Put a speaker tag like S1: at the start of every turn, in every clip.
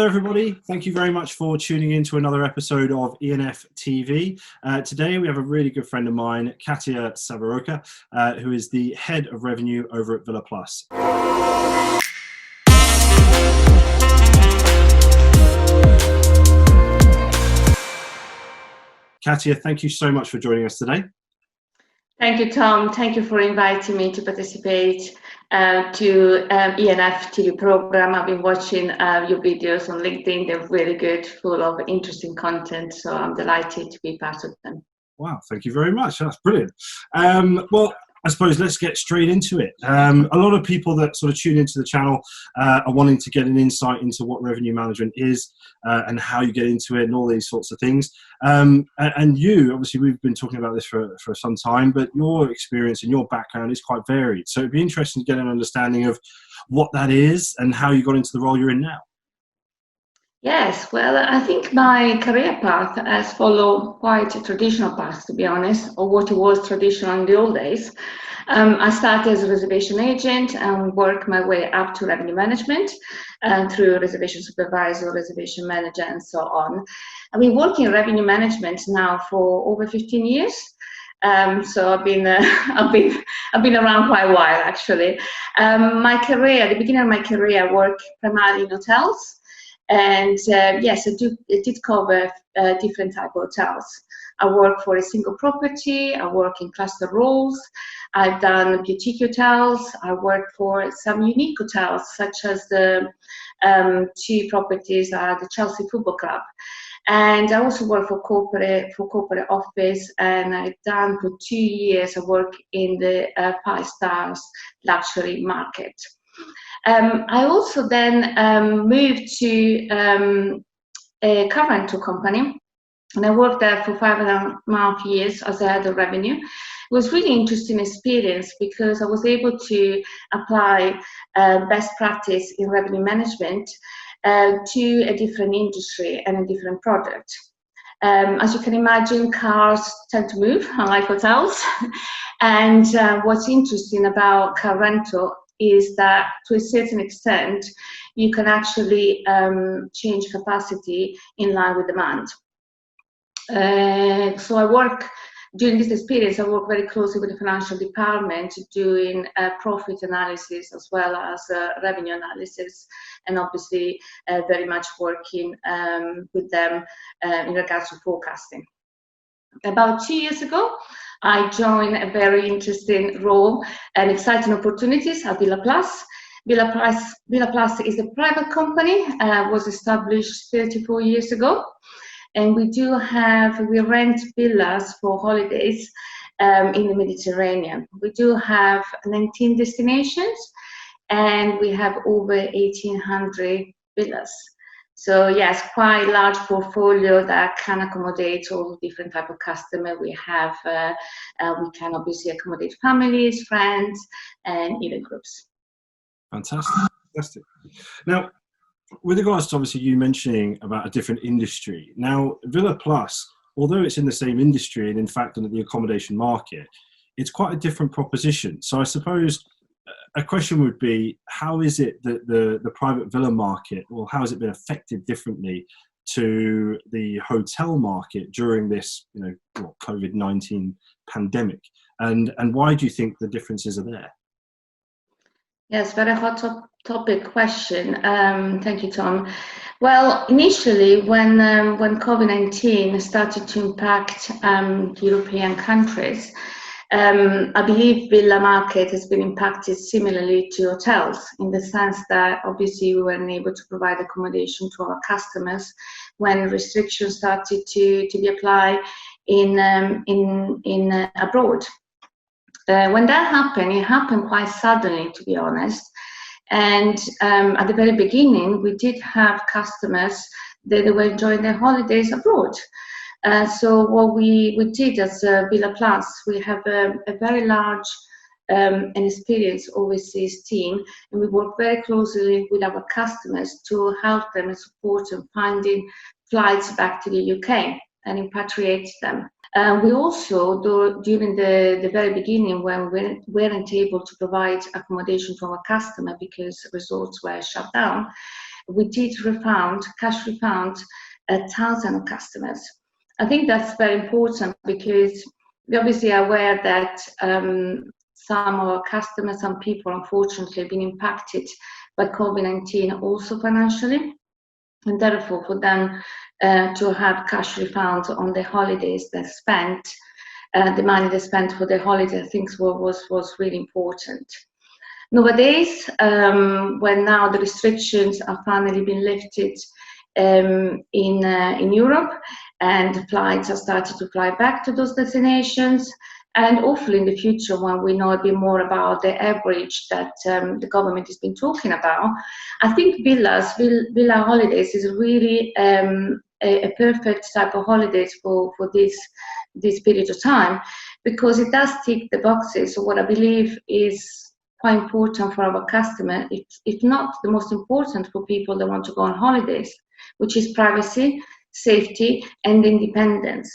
S1: Hello everybody, thank you very much for tuning in to another episode of E&Ftv. Today we have a really good friend of mine, Katia Savoca, who is the head of revenue over at Villa Plus. Katia, thank you so much for joining us today.
S2: Thank you, Tom. Thank you for inviting me to participate to E&Ftv program. I've been watching your videos on LinkedIn. They're really good, full of interesting content. So I'm delighted to be part of them.
S1: Wow, thank you very much. That's brilliant. Well, I suppose let's get straight into it. A lot of people that sort of tune into the channel are wanting to get an insight into what revenue management is and how you get into it and all these sorts of things. And you, obviously, we've been talking about this for some time, but your experience and your background is quite varied. So it'd be interesting to get an understanding of what that is and how you got into the role you're in now.
S2: Yes, well, I think my career path has followed quite a traditional path, to be honest, or what it was traditional in the old days. I started as a reservation agent and worked my way up to revenue management through reservation supervisor, reservation manager, and so on. I've been working in revenue management now for over 15 years. So I've been around quite a while, actually. My career, at the beginning of my career, I worked primarily in hotels. And yes, I did cover different type of hotels. I work for a single property, I work in cluster roles, I've done boutique hotels, I work for some unique hotels, such as the two properties at the Chelsea Football Club. And I also work for corporate office, and I've done for 2 years, I work in the 5 stars luxury market. I also then moved to a car rental company, and I worked there for 5.5 years as a head of revenue. It was really interesting experience because I was able to apply best practice in revenue management to a different industry and a different product. As you can imagine, cars tend to move, unlike hotels. And what's interesting about car rental is that to a certain extent, you can actually change capacity in line with demand. So during this experience, I work very closely with the financial department doing profit analysis as well as revenue analysis, and obviously very much working with them in regards to forecasting. About 2 years ago, I joined a very interesting role and exciting opportunities at Villa Plus. Villa Plus is a private company, was established 34 years ago. And we rent villas for holidays in the Mediterranean. We do have 19 destinations, and we have over 1,800 villas. So yes, quite a large portfolio that can accommodate all the different type of customer we have. We can obviously accommodate families, friends, and even groups.
S1: Fantastic. Now, with regards to obviously you mentioning about a different industry, now Villa Plus, although it's in the same industry and in fact in the accommodation market, it's quite a different proposition. So I suppose a question would be, how is it that the private villa market, or how has it been affected differently to the hotel market during this, COVID-19 pandemic? And why do you think the differences are there?
S2: Yes, very hot topic question. Thank you, Tom. Well, initially, when COVID-19 started to impact European countries, I believe villa market has been impacted similarly to hotels, in the sense that obviously we weren't able to provide accommodation to our customers when restrictions started to be applied in abroad. When that happened, it happened quite suddenly, to be honest. And at the very beginning, we did have customers that they were enjoying their holidays abroad. So what we did as Villa Plus, we have a very large and experienced overseas team, and we work very closely with our customers to help them and support them finding flights back to the UK and repatriate them. We also, during the very beginning, when we weren't able to provide accommodation to our customer because resorts were shut down, we did cash refund 1,000 customers. I think that's very important because we obviously are aware that some of our customers, some people, unfortunately, have been impacted by COVID-19 also financially, and therefore for them to have cash refunds on the holidays they spent, the money they spent for the holiday, I think was really important. Nowadays, when now the restrictions are finally been lifted in Europe, and flights are starting to fly back to those destinations, and hopefully in the future, when we know a bit more about the average that the government has been talking about, I think villa holidays is really a perfect type of holidays for this period of time, because it does tick the boxes. So what I believe is quite important for our customer, if not the most important for people that want to go on holidays, which is privacy, safety, and independence.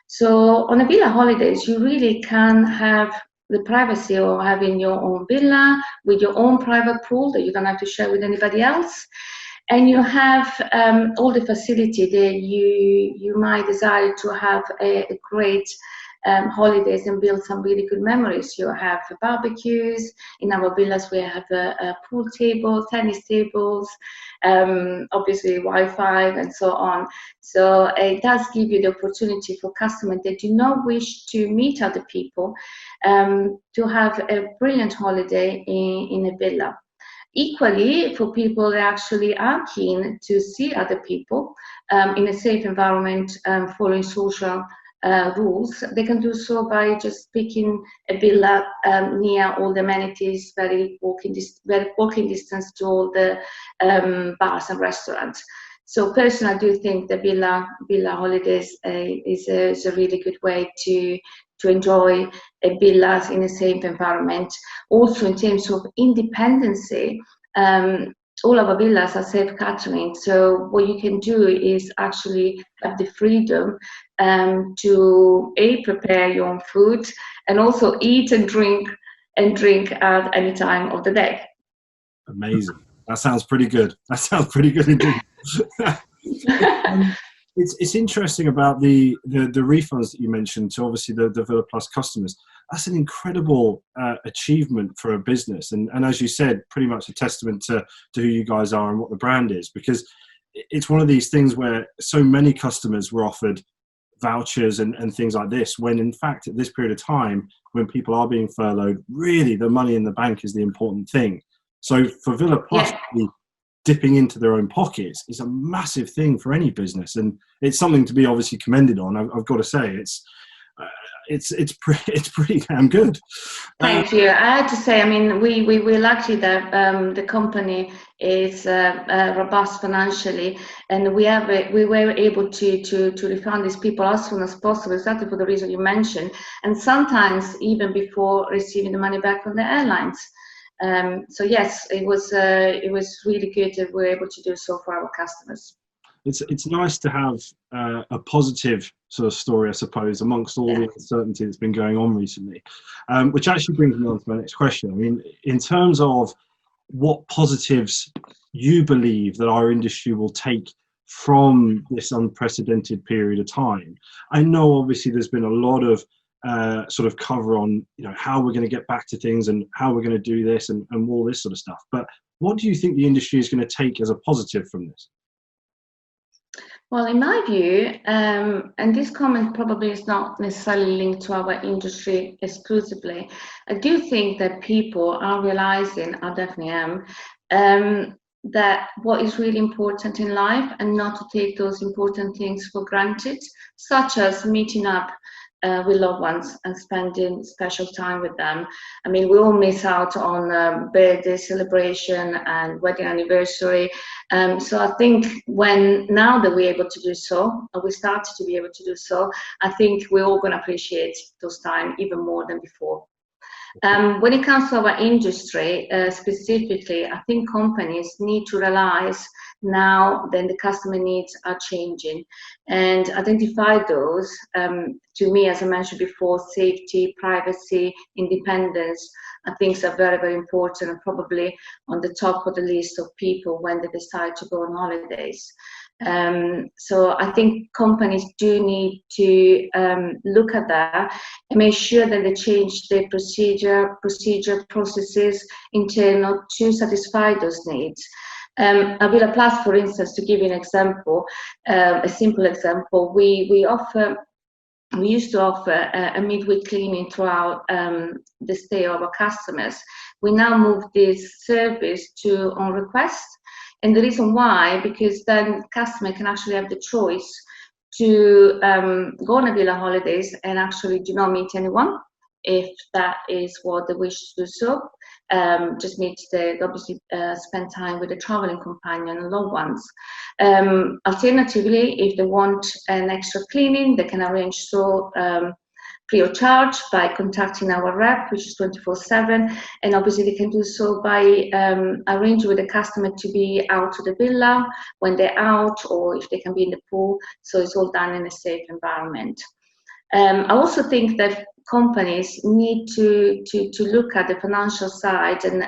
S2: So on a villa holidays, you really can have the privacy of having your own villa with your own private pool that you don't have to share with anybody else. And you have all the facility that you might desire to have a great holidays and build some really good memories. You have barbecues. In our villas, we have a pool table, tennis tables, obviously Wi-Fi and so on. So it does give you the opportunity for customers that do not wish to meet other people to have a brilliant holiday in a villa. Equally, for people that actually are keen to see other people in a safe environment, following social rules, they can do so by just picking a villa near all the amenities, very walking distance to all the bars and restaurants. So personally, I do think the villa holidays is a really good way to enjoy a villas in a safe environment. Also, in terms of independency, all of our villas are self-catering. So what you can do is actually have the freedom to prepare your own food, and also eat and drink at any time of the day.
S1: Amazing. That sounds pretty good. That sounds pretty good indeed. It's interesting about the refunds that you mentioned to obviously the Villa Plus customers. That's an incredible achievement for a business, and as you said, pretty much a testament to who you guys are and what the brand is, because it's one of these things where so many customers were offered vouchers and things like this, when in fact at this period of time when people are being furloughed, really the money in the bank is the important thing. So for Villa Plus, yeah, dipping into their own pockets is a massive thing for any business, and it's something to be obviously commended on. I've got to say, it's pretty damn good.
S2: Thank you. I have to say, I mean, we're lucky that the company is robust financially, and we were able to refund these people as soon as possible, exactly for the reason you mentioned, and sometimes even before receiving the money back from the airlines. So yes, it was really good that we were able to do so for our customers.
S1: It's nice to have a positive sort of story, I suppose, amongst all the uncertainty that's been going on recently, which actually brings me on to my next question. I mean, in terms of what positives you believe that our industry will take from this unprecedented period of time, I know obviously there's been a lot of sort of cover on, you know, how we're going to get back to things and how we're going to do this and all this sort of stuff. But what do you think the industry is going to take as a positive from this?
S2: Well, in my view, and this comment probably is not necessarily linked to our industry exclusively, I do think that people are realizing, I definitely am, that what is really important in life, and not to take those important things for granted, such as meeting up with loved ones and spending special time with them. I mean, we all miss out on birthday celebration and wedding anniversary. So I think now that we're able to do so, or we started to be able to do so, I think we're all going to appreciate those times even more than before. When it comes to our industry specifically, I think companies need to realize now then the customer needs are changing, and identify those. To me, as I mentioned before, safety, privacy, independence, I think are very, very important, and probably on the top of the list of people when they decide to go on holidays. So I think companies do need to look at that and make sure that they change their procedure, processes, internal to satisfy those needs. At Villa Plus, for instance, to give you an example, a simple example, we used to offer a midweek cleaning throughout the stay of our customers. We now move this service to on request. And the reason why, because then customer can actually have the choice to go on a villa holidays and actually do not meet anyone, if that is what they wish to do so. Just meet obviously spend time with a traveling companion and loved ones. Alternatively, if they want an extra cleaning, they can arrange so free of charge by contacting our rep, which is 24/7, and obviously they can do so by arranging with the customer to be out to the villa when they're out, or if they can be in the pool, so it's all done in a safe environment. I also think that companies need to look at the financial side and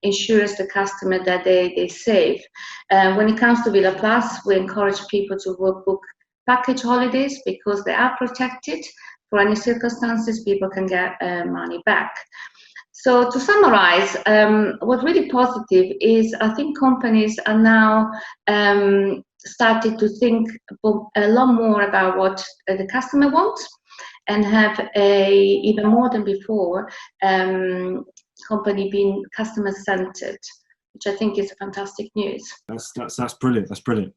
S2: ensure the customer that they save. When it comes to Villa Plus, we encourage people to book package holidays because they are protected. For any circumstances, people can get money back. So to summarize, what's really positive is I think companies are now started to think a lot more about what the customer wants, and have even more than before, company being customer-centered, which I think is fantastic news.
S1: That's brilliant. That's brilliant.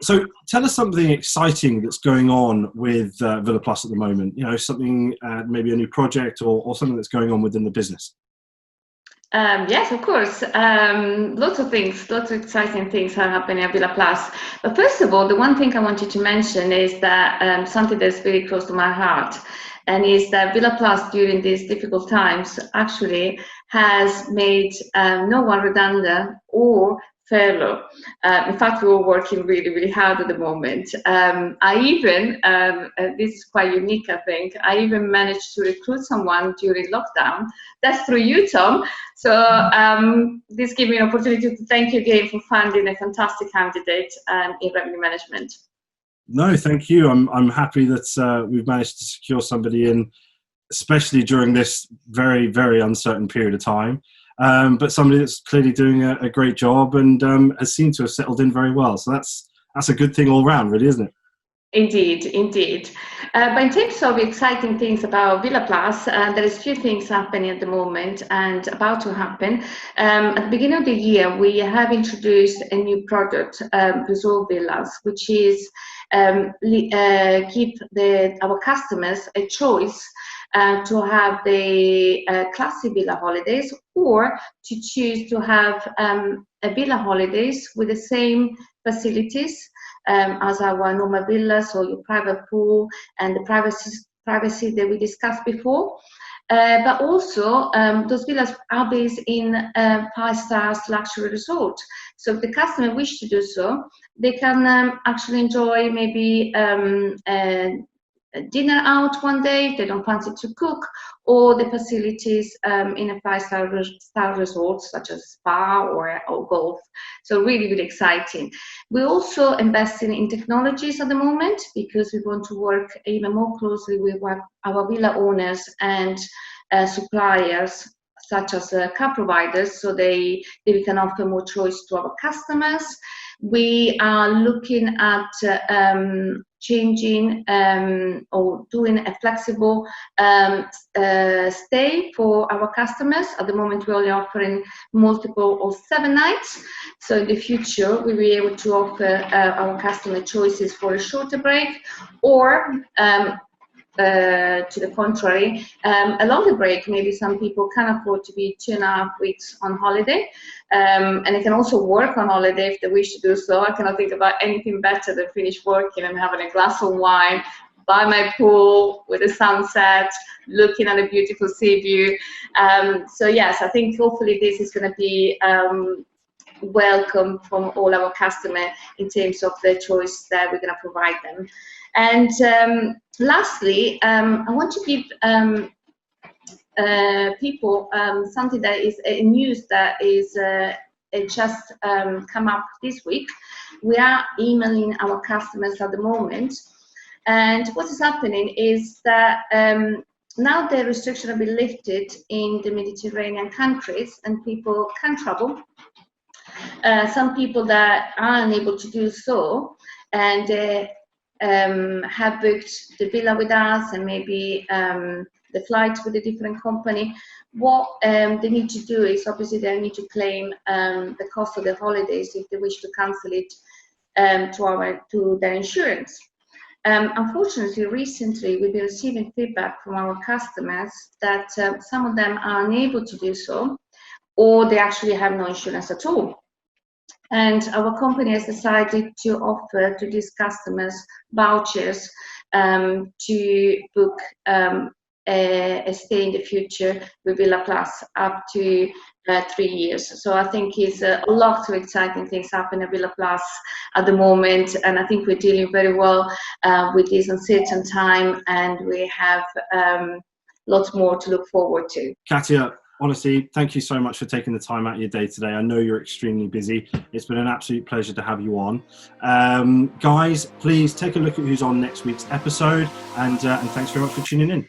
S1: So tell us something exciting that's going on with Villa Plus at the moment. You know, something maybe a new project or something that's going on within the business.
S2: Yes, of course. Lots of things, lots of exciting things are happening at Villa Plus. But first of all, the one thing I wanted to mention is that something that's very close to my heart, and is that Villa Plus during these difficult times actually has made no one redundant or furlough. In fact, we're all working really, really hard at the moment. I even, this is quite unique, I think, I even managed to recruit someone during lockdown. That's through you, Tom. So this gives me an opportunity to thank you again for finding a fantastic candidate in revenue management.
S1: No, thank you. I'm happy that we've managed to secure somebody in, especially during this very, very uncertain period of time. But somebody that's clearly doing a great job and has seemed to have settled in very well. So that's a good thing all round, really, isn't it?
S2: Indeed, indeed. But in terms of exciting things about Villa Plus, there is a few things happening at the moment and about to happen. At the beginning of the year, we have introduced a new product, Resolve Villas, which is give our customers a choice to have the classic villa holidays, or to choose to have a villa holidays with the same facilities as our normal villas, or your private pool and the privacy that we discussed before. But also, those villas are based in 5-star luxury resort. So if the customer wish to do so, they can actually enjoy maybe a dinner out one day if they don't fancy to cook, or the facilities in a 5-star resort such as spa or golf. So really, really exciting. We're also investing in technologies at the moment because we want to work even more closely with our villa owners and suppliers, such as car providers, so we can offer more choice to our customers. We are looking at changing or doing a flexible stay for our customers. At the moment, we're only offering multiple of 7 nights. So in the future, we'll be able to offer our customer choices for a shorter break, or to the contrary, a longer break. Maybe some people can afford to be 2.5 weeks on holiday, and they can also work on holiday if they wish to do so. I cannot think about anything better than finish working and having a glass of wine by my pool with the sunset, looking at a beautiful sea view. So yes, I think hopefully this is going to be welcome from all our customers in terms of the choice that we're going to provide them. And lastly, I want to give people something that is a news that is it just come up this week. We are emailing our customers at the moment, and what is happening is that now the restrictions have been lifted in the Mediterranean countries and people can travel. Some people that are unable to do so and have booked the villa with us and maybe the flights with a different company. What they need to do is obviously they need to claim the cost of the holidays if they wish to cancel it to their insurance. Unfortunately, recently we've been receiving feedback from our customers that some of them are unable to do so, or they actually have no insurance at all. And our company has decided to offer to these customers vouchers to book a stay in the future with Villa Plus up to 3 years. So I think it's a lot of exciting things happening at Villa Plus at the moment, and I think we're dealing very well with this uncertain time, and we have lots more to look forward to.
S1: Katia, honestly, thank you so much for taking the time out of your day today. I know you're extremely busy. It's been an absolute pleasure to have you on. Guys, please take a look at who's on next week's episode, and thanks very much for tuning in.